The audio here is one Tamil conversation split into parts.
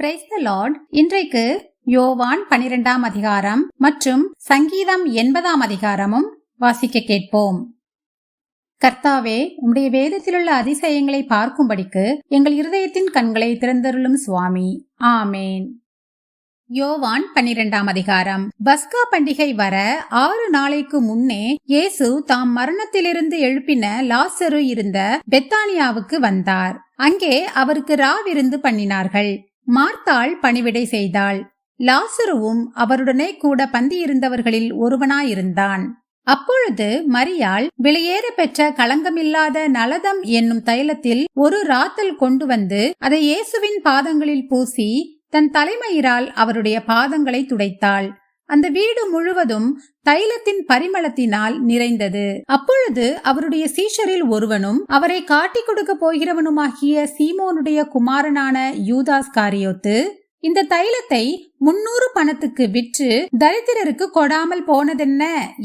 Praise the Lord. இன்றைக்கு யோவான் 12ஆம் அதிகாரம் மற்றும் சங்கீதம் 80ஆம் அதிகாரமும் வாசிக்க கேட்போம். கர்த்தாவே, உம்முடைய வேதத்திலுள்ள அதிசயங்களை பார்க்கும்படிக்கு எங்கள் இருதயத்தின் கண்களை திறந்தருளும் சுவாமி. ஆமேன். யோவான் 12ஆம் அதிகாரம். பஸ்கா பண்டிகை வர 6 நாளைக்கு முன்னே இயேசு தாம் மரணத்திலிருந்து எழுப்பின லாசரு இருந்த பெத்தானியாவுக்கு வந்தார். அங்கே அவருக்கு ராவிருந்து பண்ணினார்கள். மார்த்தாள் பணிவிடை செய்தாள். லாசருவும் அவருடனே கூட பந்தியிருந்தவர்களில் ஒருவனாயிருந்தான். அப்பொழுது மரியாள் விலையேற பெற்ற களங்கமில்லாத நலதம் என்னும் தைலத்தில் ஒரு ராத்தல் கொண்டு வந்து அதை இயேசுவின் பாதங்களில் பூசி தன் தலைமயிரால் அவருடைய பாதங்களை துடைத்தாள். அந்த வீடு முழுவதும் தைலத்தின் பரிமளத்தினால் நிறைந்தது. அப்பொழுது அவருடைய சீஷரில் ஒருவனும் அவரை காட்டிக் கொடுக்க போகிறவனுமாகிய சீமோனுடைய குமாரனான யூதாஸ் காரியோத்து இந்த தைலத்தை 300 பணத்துக்கு விற்று தரித்திரருக்கு கொடாமல் போனதென்ன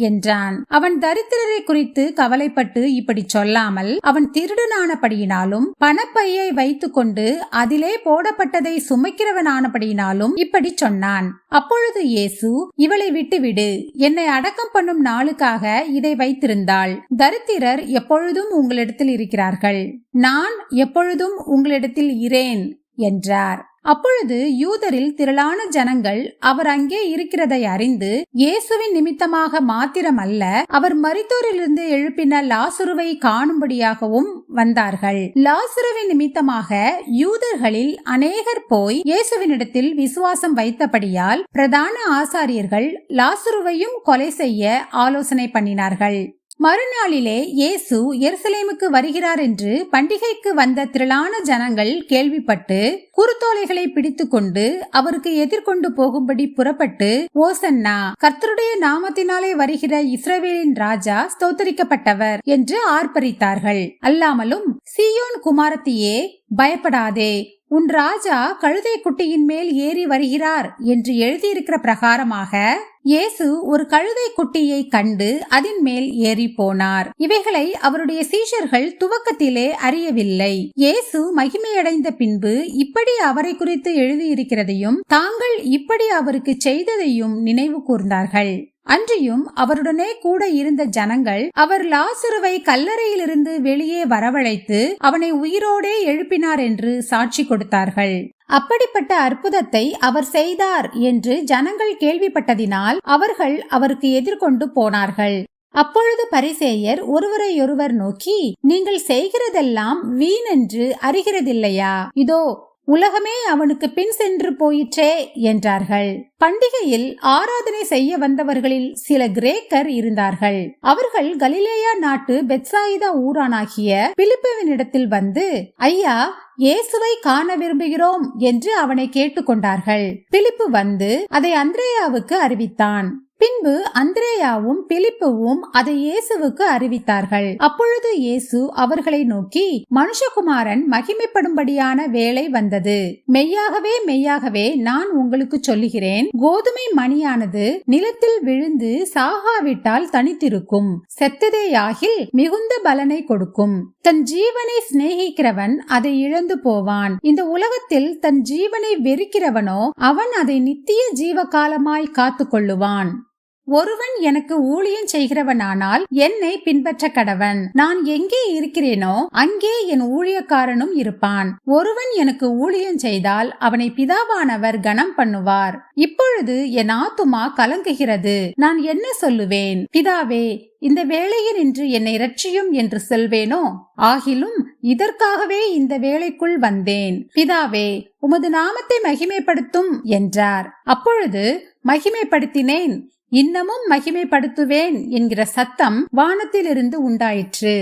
என்றான். அவன் தரித்திரரை குறித்து கவலைப்பட்டு இப்படி சொல்லாமல், அவன் திருடனானபடியினாலும் பணப்பையை வைத்து கொண்டு அதிலே போடப்பட்டதை சுமைக்கிறவனானபடியினாலும் இப்படி சொன்னான். அப்பொழுது இயேசு, இவளை விட்டுவிடு, என்னை அடக்கம் பண்ணும் நாளுக்காக இதை வைத்திருந்தாள். தரித்திரர் எப்பொழுதும் உங்களிடத்தில் இருக்கிறார்கள், நான் எப்பொழுதும் உங்களிடத்தில் இரேன் என்றார். அப்பொழுது யூதரில் திரளான ஜனங்கள் அவர் அங்கே இருக்கிறதை அறிந்து இயேசுவின் நிமித்தமாக மாத்திரமல்ல, அவர் மரித்தோரிலிருந்து எழுப்பின லாசருவை காணும்படியாகவும் வந்தார்கள். லாசருவின் நிமித்தமாக யூதர்களில் அநேகர் போய் இயேசுவினிடத்தில் விசுவாசம் வைத்தபடியால் பிரதான ஆசாரியர்கள் லாசருவையும் கொலை செய்ய ஆலோசனை பண்ணினார்கள். மறுநாளிலே இயேசு எருசலேமுக்கு வருகிறார் என்று பண்டிகைக்கு வந்த திரளான ஜனங்கள் கேள்விப்பட்டு குருத்தோலைகளை பிடித்து கொண்டு அவருக்கு எதிர்கொண்டு போகும்படி புறப்பட்டு, ஓசன்னா, கர்த்தருடைய நாமத்தினாலே வருகிற இஸ்ரவேலின் ராஜா ஸ்தோத்தரிக்கப்பட்டவர் என்று ஆர்ப்பரித்தார்கள். அல்லாமலும், சீயோன் குமாரத்தியே, பயப்படாதே, உன் ராஜா கழுதை குட்டியின் மேல் ஏறி வருகிறார் என்று எழுதியிருக்கிற பிரகாரமாக இயேசு ஒரு கழுதை குட்டியை கண்டு அதன் மேல் ஏறி போனார். இவைகளை அவருடைய சீஷர்கள் துவக்கத்திலே அறியவில்லை. இயேசு மகிமையடைந்த பின்பு இப்படி அவரை குறித்து எழுதியிருக்கிறதையும் தாங்கள் இப்படி அவருக்கு செய்ததையும் நினைவு கூர்ந்தார்கள். அன்றியும் அவருடனே கூட இருந்த ஜனங்கள் அவர் லாசருவை கல்லறையிலிருந்து வெளியே வரவழைத்து அவனை உயிரோடே எழுப்பினார் என்று சாட்சி கொடுத்தார்கள். அப்படிப்பட்ட அற்புதத்தை அவர் செய்தார் என்று ஜனங்கள் கேள்விப்பட்டதினால் அவர்கள் அவருக்கு எதிர்கொண்டு போனார்கள். அப்பொழுது பரிசேயர் ஒருவரையொருவர் நோக்கி, நீங்கள் செய்கிறதெல்லாம் வீணென்று அறிகிறதில்லையா? இதோ உலகமே அவனுக்கு பின் சென்று போயிற்றே என்றார்கள். பண்டிகையில் ஆராதனை செய்ய வந்தவர்களில் சில கிரேக்கர் இருந்தார்கள். அவர்கள் கலிலேயா நாட்டு பெத்சாயிதா ஊரானாகிய பிலிப்புவினிடத்தில் வந்து, ஐயா, இயேசுவை காண விரும்புகிறோம் என்று அவனை கேட்டுக்கொண்டார்கள். பிலிப்பு வந்து அதை அந்திரேயாவுக்கு அறிவித்தான். பின்பு அந்திரேயாவும் பிலிப்புவும் அதை இயேசுவுக்கு அறிவித்தார்கள். அப்பொழுது இயேசு அவர்களை நோக்கி, மனுஷகுமாரன் மகிமைப்படும்படியான வேளை வந்தது. மெய்யாகவே மெய்யாகவே நான் உங்களுக்கு சொல்லுகிறேன், கோதுமை மணியானது நிலத்தில் விழுந்து சாகாவிட்டால் தனித்திருக்கும், செத்ததேயாகில் மிகுந்த பலனை கொடுக்கும். தன் ஜீவனை சிநேகிக்கிறவன் அதை இழந்து போவான். இந்த உலகத்தில் தன் ஜீவனை வெறுக்கிறவனோ அவன் அதை நித்திய ஜீவகாலமாய் காத்து கொள்ளுவான். ஒருவன் எனக்கு ஊழியம் செய்கிறவனானால் என்னை பின்பற்ற கடவன். நான் எங்கே இருக்கிறேனோ அங்கே என் ஊழியக்காரனும் இருப்பான். ஒருவன் எனக்கு ஊழியம் செய்தால் அவனை பிதாவானவர் கனம் பண்ணுவார். இப்பொழுது என் ஆத்துமா கலங்குகிறது. நான் என்ன சொல்லுவேன்? பிதாவே, இந்த வேளையில் இன்று என்னை இரட்சியும் என்று சொல்வேனோ? ஆகிலும் இதற்காகவே இந்த வேளைக்குள் வந்தேன். பிதாவே, உமது நாமத்தை மகிமைப்படுத்தும் என்றார். அப்பொழுது மகிமைப்படுத்தினேன், இன்னமும் மகிமைப்படுத்துவேன் என்கிற சத்தம் வானத்திலிருந்து உண்டாயிற்று.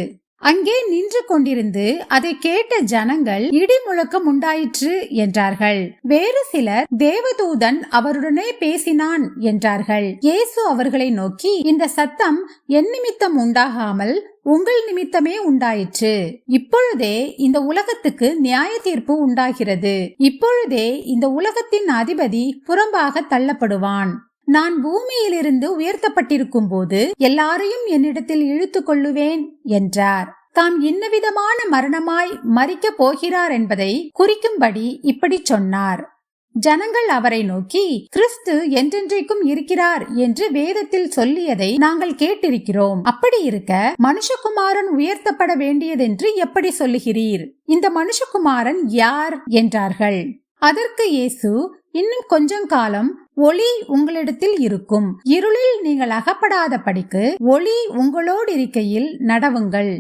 அங்கே நின்று கொண்டிருந்து அதை கேட்ட ஜனங்கள் இடி முழக்கம் உண்டாயிற்று என்றார்கள். வேறு சிலர் தேவதூதன் அவருடனே பேசினான் என்றார்கள். இயேசு அவர்களை நோக்கி, இந்த சத்தம் என் நிமித்தம் உண்டாகாமல் உங்கள் நிமித்தமே உண்டாயிற்று. இப்பொழுதே இந்த உலகத்துக்கு நியாய தீர்ப்பு உண்டாகிறது. இப்பொழுதே இந்த உலகத்தின் அதிபதி புறம்பாக தள்ளப்படுவான். நான் பூமியிலிருந்து உயர்த்தப்பட்டிருக்கும் போது எல்லாரையும் என்னிடத்தில் இழுத்து கொள்ளுவேன் என்றார். தாம் இன்னவிதமான மரணமாய் மரிக்கப் போகிறார் என்பதை குறிக்கும்படி இப்படி சொன்னார். ஜனங்கள் அவரை நோக்கி, கிறிஸ்து என்றென்றைக்கும் இருக்கிறார் என்று வேதத்தில் சொல்லியதை நாங்கள் கேட்டிருக்கிறோம். அப்படி இருக்க மனுஷகுமாரன் உயர்த்தப்பட வேண்டியதென்று எப்படி சொல்லுகிறீர்? இந்த மனுஷகுமாரன் யார் என்றார்கள். அதற்கு இயேசு, இன்னும் கொஞ்சம் காலம் ஒளி உங்களிடத்தில் இருக்கும். இருளில் நீங்கள் அகப்படாத படிக்கு ஒளி உங்களோடு இருக்கையில் நடவுங்கள்.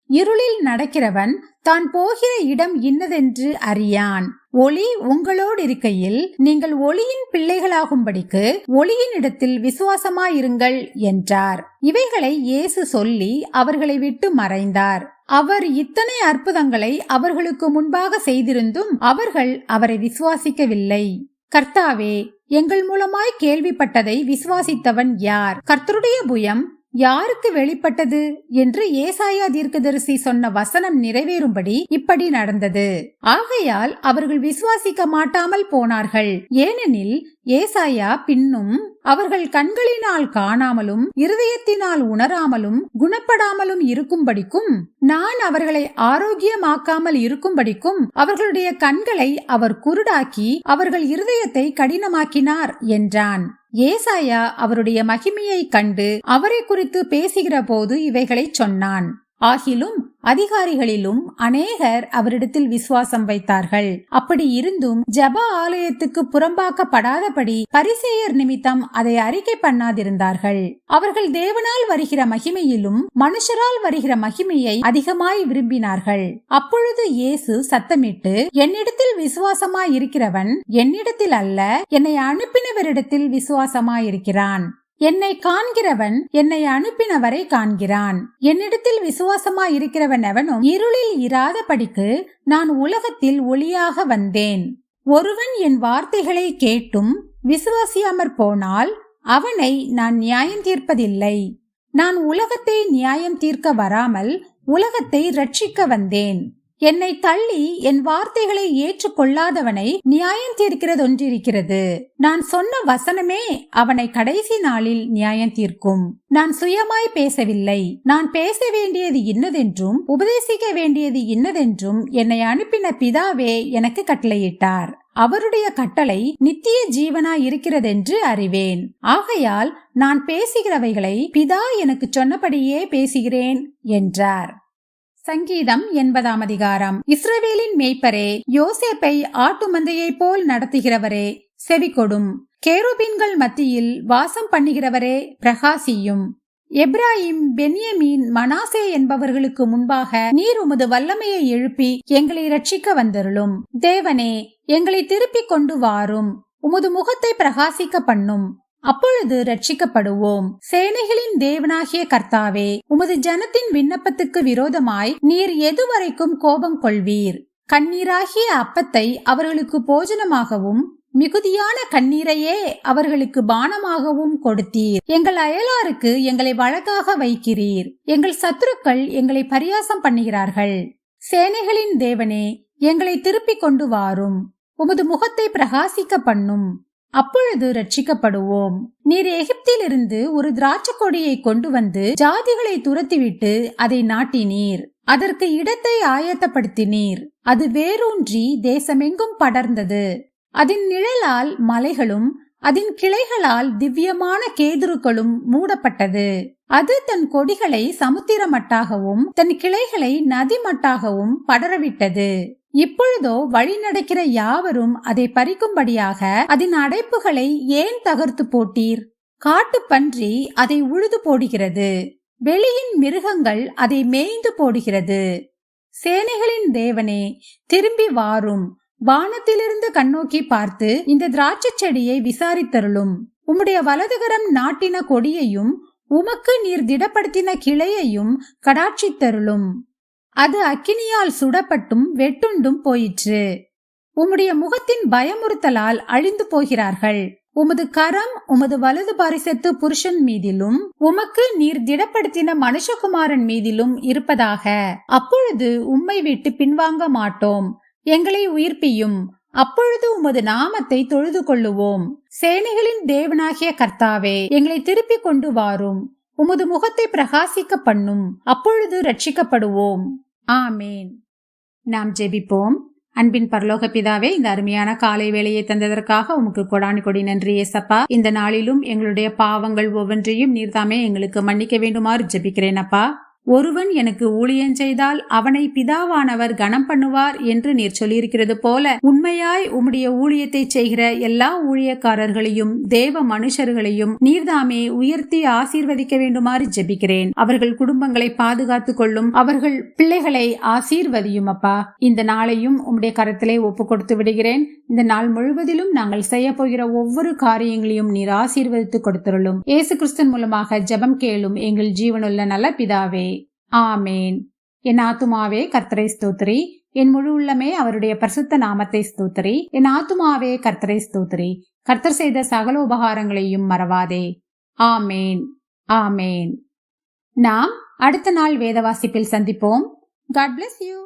இருளில் நடக்கிறவன் தான் போகிற இடம் இன்னதென்று அறியான். ஒளி உங்களோடு இருக்கையில் நீங்கள் ஒளியின் பிள்ளைகளாகும்படிக்கு ஒளியின் இடத்தில் விசுவாசமாயிருங்கள் என்றார். இவைகளை இயேசு சொல்லி அவர்களை விட்டு மறைந்தார். அவர் இத்தனை அற்புதங்களை அவர்களுக்கு முன்பாக செய்திருந்தும் அவர்கள் அவரை விசுவாசிக்கவில்லை. கர்த்தாவே, எங்கள் மூலமாய் கேள்விப்பட்டதை விசுவாசித்தவன் யார்? கர்த்தருடைய புயம் யாருக்கு வெளிப்பட்டது என்று ஏசாயா தீர்க்கதரிசி சொன்ன வசனம் நிறைவேறும்படி இப்படி நடந்தது. ஆகையால் அவர்கள் விசுவாசிக்க மாட்டாமல் போனார்கள். ஏனெனில் ஏசாயா பின்னும் அவர்கள் கண்களினால் காணாமலும் இருதயத்தினால் உணராமலும் குணப்படாமலும் இருக்கும்படிக்கும், நான் அவர்களை ஆரோக்கியமாக்காமல் இருக்கும்படிக்கும் அவர்களுடைய கண்களை அவர் குருடாக்கி அவர்கள் இருதயத்தை கடினமாக்கினார் என்றான். ஏசாயா அவருடைய மகிமையை கண்டு அவரை குறித்து பேசுகிற போது இவைகளை சொன்னான். ஆகிலும் அதிகாரிகளிலும் அநேகர் அவரிடத்தில் விசுவாசம் வைத்தார்கள். அப்படி இருந்தும் ஜெப ஆலயத்துக்கு புறம்பாக்கப்படாதபடி பரிசேயர் நிமித்தம் அதை அறிக்கை பண்ணாதிருந்தார்கள். அவர்கள் தேவனால் வருகிற மகிமையிலும் மனுஷரால் வருகிற மகிமையை அதிகமாய் விரும்பினார்கள். அப்பொழுது இயேசு சத்தமிட்டு, என்னிடத்தில் விசுவாசமாய் இருக்கிறவன் என்னிடத்தில் அல்ல, என்னை அனுப்பினவரிடத்தில் விசுவாசமாயிருக்கிறான். என்னை காண்கிறவன் என்னை அனுப்பினவரை காண்கிறான். என்னிடத்தில் விசுவாசமாய் இருக்கிறவன் எவனும் இருளில் இராதபடிக்கு நான் உலகத்தில் ஒளியாக வந்தேன். ஒருவன் என் வார்த்தைகளை கேட்டும் விசுவாசியாமற் போனால் அவனை நான் நியாயம் தீர்ப்பதில்லை. நான் உலகத்தை நியாயம் தீர்க்க வராமல் உலகத்தை ரட்சிக்க வந்தேன். என்னை தள்ளி என் வார்த்தைகளை ஏற்றுக்கொள்ளாதவனை நியாயம் தீர்க்கிறதொன்றிருக்கிறது. நான் சொன்ன வசனமே அவனை கடைசி நாளில் நியாயம் தீர்க்கும். நான் சுயமாய் பேசவில்லை. நான் பேச வேண்டியது இன்னதென்றும் உபதேசிக்க வேண்டியது இன்னதென்றும் என்னை அனுப்பின பிதாவே எனக்கு கட்டளையிட்டார். அவருடைய கட்டளை நித்திய ஜீவனாய் இருக்கிறதென்று அறிவேன். ஆகையால் நான் பேசுகிறவைகளை பிதா எனக்கு சொன்னபடியே பேசுகிறேன் என்றார். சங்கீதம் 80ஆம் அதிகாரம். இஸ்ரவேலின் மேய்ப்பரே, யோசேப்பை ஆட்டு மந்தையை போல் நடத்துகிறவரே, செவிகொடும். கேருபீன்கள் மத்தியில் வாசம் பண்ணுகிறவரே, பிரகாசியும். எப்ராயிம், பென்யமீன், மனாசே என்பவர்களுக்கு முன்பாக நீர் உமது வல்லமையை எழுப்பி எங்களை ரட்சிக்க வந்தருளும். தேவனே, எங்களை திருப்பிக் கொண்டு வாரும். உமது முகத்தை பிரகாசிக்க பண்ணும். அப்பொழுது ரட்சிக்கப்படுவோம். சேனைகளின் தேவனாகிய கர்த்தாவே, உமது ஜனத்தின் விண்ணப்பத்துக்கு விரோதமாய் நீர் எதுவரைக்கும் கோபம் கொள்வீர்? கண்ணீராகிய அப்பத்தை அவர்களுக்கு போஜனமாகவும் மிகுதியான கண்ணீரையே அவர்களுக்கு பானமாகவும் கொடுத்தீர். எங்கள் அயலாருக்கு எங்களை வழக்காக வைக்கிறீர். எங்கள் சத்துருக்கள் எங்களை பரியாசம் பண்ணுகிறார்கள். சேனைகளின் தேவனே, எங்களை திருப்பிக் கொண்டு வாரும். உமது முகத்தை பிரகாசிக்க பண்ணும். அப்பொழுது ரட்சிக்கப்படுவோம். நீர் எகிப்திலிருந்து ஒரு திராட்சை கொடியை கொண்டு வந்து ஜாதிகளை துரத்திவிட்டு அதை நாட்டினீர். அதற்கு இடத்தை ஆயத்தப்படுத்தினீர். அது வேரூன்றி தேசமெங்கும் படர்ந்தது. அதன் நிழலால் மலைகளும் அதன் கிளைகளால் திவ்யமான கேதுருக்களும் மூடப்பட்டது. அது தன் கொடிகளை சமுத்திரமட்டாகவும் தன் கிளைகளை நதிமட்டாகவும் படரவிட்டது. இப்பொழுதோ வழி நடக்கிற யாவரும் அதை பறிக்கும்படியாக அதன் அடைப்புகளை ஏன் தகர்த்து போட்டீர்? காட்டு பன்றி அதை உழுது போடுகிறது. வெளியின் மிருகங்கள் அதை மேய்ந்து போடுகிறது. சேனைகளின் தேவனே, திரும்பி வாரும். வானத்திலிருந்து கண்ணோக்கி பார்த்து இந்த திராட்சை செடியை விசாரித்தருளும். உம்முடைய வலதுகரம் நாட்டின கொடியையும் உமக்கு நீர் திடப்படுத்தின கிளையையும் கடாட்சித்தருளும். அது அக்கினியால் சுடப்பட்டும் வெட்டுண்டும் போயிற்று. உம்முடைய முகத்தின் பயமுறுத்தலால் அழிந்து போகிறார்கள். உமது கரம் உமது வலது பாரிசத்து புருஷன் மீதிலும் உமக்கு நீர் திடப்படுத்தின மனுஷகுமாரன் மீதிலும் இருப்பதாக. அப்பொழுது உம்மை விட்டு பின்வாங்க மாட்டோம். எங்களை உயிர்ப்பியும். அப்பொழுது உமது நாமத்தை தொழுது கொள்ளுவோம். சேனைகளின் தேவனாகிய கர்த்தாவே, எங்களை திருப்பிக் கொண்டு வாரும். உமது முகத்தை பிரகாசிக்க பண்ணும். அப்பொழுது ரட்சிக்கப்படுவோம். ஆமேன். நாம் ஜெபிப்போம். அன்பின் பரலோக பிதாவே, இந்த அருமையான காலை வேளையை தந்ததற்காக உமக்கு கொடானு கொடி நன்றி ஏசப்பா. இந்த நாளிலும் எங்களுடைய பாவங்கள் ஒவ்வொன்றையும் நீர்தாமே எங்களுக்கு மன்னிக்க வேண்டுமாறு ஜெபிக்கிறேன் அப்பா. ஒருவன் எனக்கு ஊழியம் செய்தால் அவனை பிதாவானவர் கனம் பண்ணுவார் என்று நீர் சொல்லியிருக்கிறது போல, உண்மையாய் உம்முடைய ஊழியத்தை செய்கிற எல்லா ஊழியக்காரர்களையும் தேவ மனுஷர்களையும் நீர்தாமே உயர்த்தி ஆசீர்வதிக்க வேண்டுமாறு ஜெபிக்கிறேன். அவர்கள் குடும்பங்களை பாதுகாத்துக் கொள்ளும், அவர்கள் பிள்ளைகளை ஆசீர்வதியும் அப்பா. இந்த நாளையும் உம்முடைய கரத்திலே ஒப்பு கொடுத்து விடுகிறேன். இந்த நாள் முழுவதிலும் நாங்கள் செய்ய போகிற ஒவ்வொரு காரியங்களையும் நீர் ஆசீர்வதித்து கொடுத்துள்ளும். இயேசு கிறிஸ்துவின் மூலமாக ஜெபம் கேளும் எங்கள் ஜீவனுள்ள நல்ல பிதாவே, ஆமேன். என் ஆத்துமாவே கர்த்தரை ஸ்தோத்திரி, என் முழு உள்ளமே அவருடைய பரிசுத்த நாமத்தை ஸ்தோத்திரி. என் ஆத்துமாவே கர்த்தரை ஸ்தோத்திரி, கர்த்தர் செய்த சகல உபகாரங்களையும் மறவாதே. ஆமேன், ஆமேன். நாம் அடுத்த நாள் வேத வாசிப்பில் சந்திப்போம். God bless you.